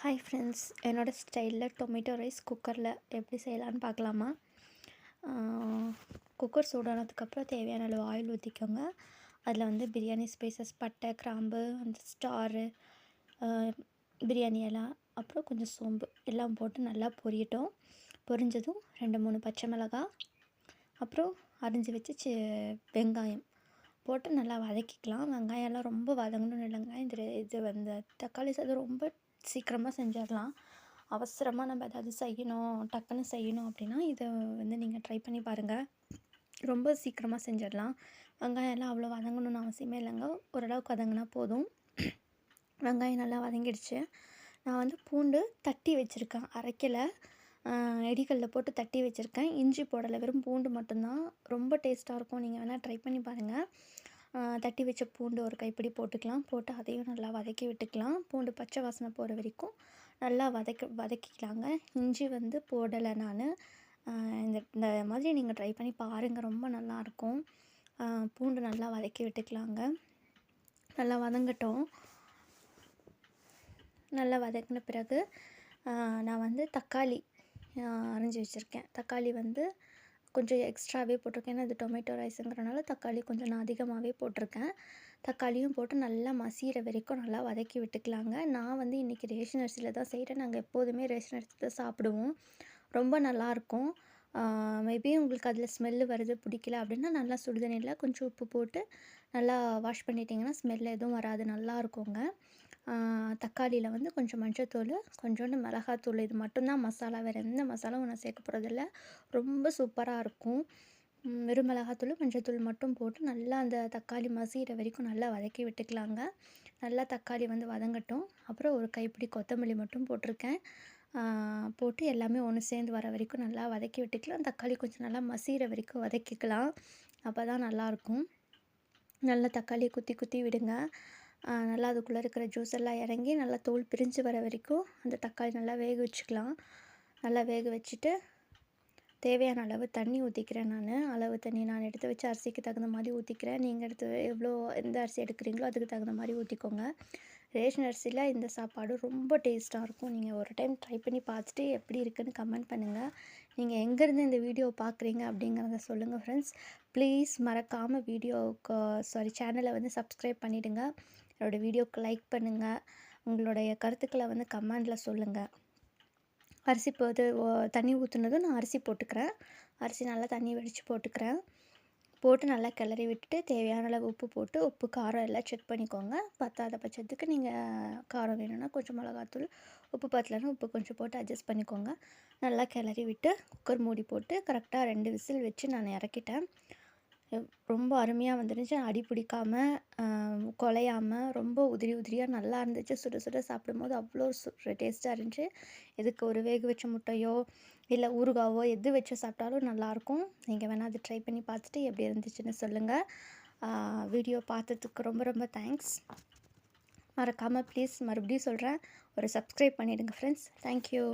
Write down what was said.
Hi friends, என்னோடய ஸ்டைலில் tomato rice குக்கரில் எப்படி செய்யலான்னு பார்க்கலாமா? குக்கர் சூடானதுக்கப்புறம் தேவையான அளவு ஆயில் ஊற்றிக்கோங்க. அதில் வந்து பிரியாணி ஸ்பைசஸ், பட்டை, கிராம்பு, அந்த ஸ்டாரு, பிரியாணி இலை, அப்புறம் கொஞ்சம் சோம்பு எல்லாம் போட்டு நல்லா பொரியட்டும். பொரிஞ்சதும் 2-3 பச்சை மிளகாய், அப்புறம் அரிஞ்சு வச்சு வெங்காயம் போட்டு நல்லா வதக்கிக்கலாம். வெங்காயம்லாம் ரொம்ப வதங்கணும்னு இல்லைங்க. இது வந்து தக்காளி சாதம் ரொம்ப சீக்கிரமாக செஞ்சிடலாம். அவசரமாக நம்ம ஏதாவது செய்யணும், டக்குன்னு செய்யணும் அப்படின்னா இதை வந்து நீங்கள் ட்ரை பண்ணி பாருங்கள். ரொம்ப சீக்கிரமாக செஞ்சிடலாம். வெங்காயம்லாம் அவ்வளோ வதங்கணும்னு அவசியமே இல்லைங்க. ஓரளவுக்கு வதங்கினா போதும். வெங்காயம் நல்லா வதங்கிடுச்சு. நான் வந்து பூண்டு தட்டி வச்சுருக்கேன், அரைக்கலை. இடிகல்ல போட்டு தட்டி வச்சுருக்கேன். இஞ்சி போடலை, வெறும் பூண்டு மட்டும்தான். ரொம்ப டேஸ்ட்டாக இருக்கும். நீங்கள் வேணால் ட்ரை பண்ணி பாருங்கள். தட்டி வச்ச பூண்டு ஒரு கைப்பிடி போட்டுக்கலாம். போட்டு அதையும் நல்லா வதக்கி விட்டுக்கலாம். பூண்டு பச்சை வாசனை போகிற வரைக்கும் நல்லா வதக்கிக்கலாங்க. இஞ்சி வந்து போடலை நான். இந்த மாதிரி நீங்கள் ட்ரை பண்ணி பாருங்கள், ரொம்ப நல்லாயிருக்கும். பூண்டு நல்லா வதக்கி விட்டுக்கலாங்க. நல்லா வதங்கட்டும். நல்லா வதக்கின பிறகு நான் வந்து தக்காளி அரைஞ்சி வச்சுருக்கேன். தக்காளி வந்து கொஞ்சம் எக்ஸ்ட்ராவே போட்டிருக்கேன். ஏன்னா இது டொமேட்டோ ரைஸுங்கிறனால தக்காளி கொஞ்சம் நான் அதிகமாகவே போட்டிருக்கேன். தக்காளியும் போட்டு நல்லா மசிகிற வரைக்கும் நல்லா வதக்கி விட்டுக்கலாங்க. நான் வந்து இன்றைக்கி ரேஷன் அரிசியில் தான் செய்கிறேன். நாங்கள் எப்போதுமே ரேஷன் அரிசி தான் சாப்பிடுவோம். ரொம்ப நல்லாயிருக்கும். மேபி உங்களுக்கு அதில் ஸ்மெல்லு வருது பிடிக்கல அப்படின்னா நல்லா சுடுதண்ணியில் கொஞ்சம் உப்பு போட்டு நல்லா வாஷ் பண்ணிட்டிங்கன்னா ஸ்மெல் எதுவும் வராது, நல்லாயிருக்குங்க. தக்காளியில் வந்து கொஞ்சம் மஞ்சள்தூள், கொஞ்சோண்டு மிளகாத்தூள், இது மட்டும்தான் மசாலா. வேறு எந்த மசாலாவும் நான் சேர்க்க போகிறதில்ல. ரொம்ப சூப்பராக இருக்கும். வெறும் மிளகாத்தூள், மஞ்சள்தூள் மட்டும் போட்டு நல்லா அந்த தக்காளி மசிகிற வரைக்கும் நல்லா வதக்கி விட்டுக்கலாங்க. நல்லா தக்காளி வந்து வதங்கட்டும். அப்புறம் ஒரு கைப்பிடி கொத்தமல்லி மட்டும் போட்டிருக்கேன். போட்டு எல்லாமே ஒன்று சேர்ந்து வர வரைக்கும் நல்லா வதக்கி விட்டுக்கலாம். தக்காளி கொஞ்சம் நல்லா மசிகிற வரைக்கும் வதக்கிக்கலாம். அப்போ தான் நல்லாயிருக்கும். நல்லா தக்காளியை குத்தி குத்தி விடுங்க. நல்லா அதுக்குள்ளே இருக்கிற ஜூஸ் எல்லாம் இறங்கி நல்லா தோல் பிரிஞ்சு வர வரைக்கும் அந்த தக்காளி நல்லா வேக வச்சுக்கலாம். நல்லா வேக வச்சுட்டு தேவையான அளவு தண்ணி ஊற்றிக்கிறேன் நான். அளவு தண்ணி நான் எடுத்து வச்ச அரிசிக்கு தகுந்த மாதிரி ஊற்றிக்கிறேன். நீங்கள் எடுத்து எந்த அரிசி எடுக்கிறீங்களோ அதுக்கு தகுந்த மாதிரி ஊற்றிக்கோங்க. ரேஷன் அரிசியில் இந்த சாப்பாடு ரொம்ப டேஸ்ட்டாக இருக்கும். நீங்கள் ஒரு டைம் ட்ரை பண்ணி பார்த்துட்டு எப்படி இருக்குதுன்னு கமெண்ட் பண்ணுங்கள். நீங்கள் எங்கேருந்து இந்த வீடியோ பார்க்குறீங்க அப்படிங்கிறத சொல்லுங்கள் ஃப்ரெண்ட்ஸ். ப்ளீஸ் மறக்காமல் சேனலை வந்து சப்ஸ்கிரைப் பண்ணிவிடுங்க. என்னோடய வீடியோவுக்கு லைக் பண்ணுங்கள். உங்களுடைய கருத்துக்களை வந்து கமெண்டில் சொல்லுங்கள். அரிசி தண்ணி ஊற்றுனதும் நான் அரிசி போட்டுக்கிறேன். அரிசி நல்லா தண்ணி வடித்து போட்டுக்கிறேன். போட்டு நல்லா கிளறி விட்டுட்டு தேவையான அளவு உப்பு போட்டு உப்பு காரம் எல்லாம் செக் பண்ணிக்கோங்க. பத்தாத பட்சத்துக்கு நீங்கள் காரம் வேணும்னா கொஞ்சம் மிளகாத்தூள், உப்பு பத்தலைன்னா உப்பு கொஞ்சம் போட்டு அட்ஜஸ்ட் பண்ணிக்கோங்க. நல்லா கிளறி விட்டு குக்கர் மூடி போட்டு கரெக்டாக 2 விசில் வச்சு நான் இறக்கிட்டேன். ரொம்ப அருமையாக வந்துருந்துச்சு. அடி பிடிக்காமல் குலையாமல் ரொம்ப உதிரி உதிரியாக நல்லா இருந்துச்சு. சுட சுட சாப்பிடும்போது அவ்வளோ டேஸ்ட்டாக இருந்துச்சு. இதுக்கு ஒரு வேக வச்ச முட்டையோ இல்லை ஊறுகாவோ எது வச்சு சாப்பிட்டாலும் நல்லாயிருக்கும். நீங்கள் வேணால் அது ட்ரை பண்ணி பார்த்துட்டு எப்படி இருந்துச்சுன்னு சொல்லுங்கள். வீடியோ பார்த்ததுக்கு ரொம்ப ரொம்ப தேங்க்ஸ். மறக்காமல் ப்ளீஸ் மறுபடியும் சொல்கிறேன், ஒரு சப்ஸ்கிரைப் பண்ணிவிடுங்க ஃப்ரெண்ட்ஸ். தேங்க்யூ.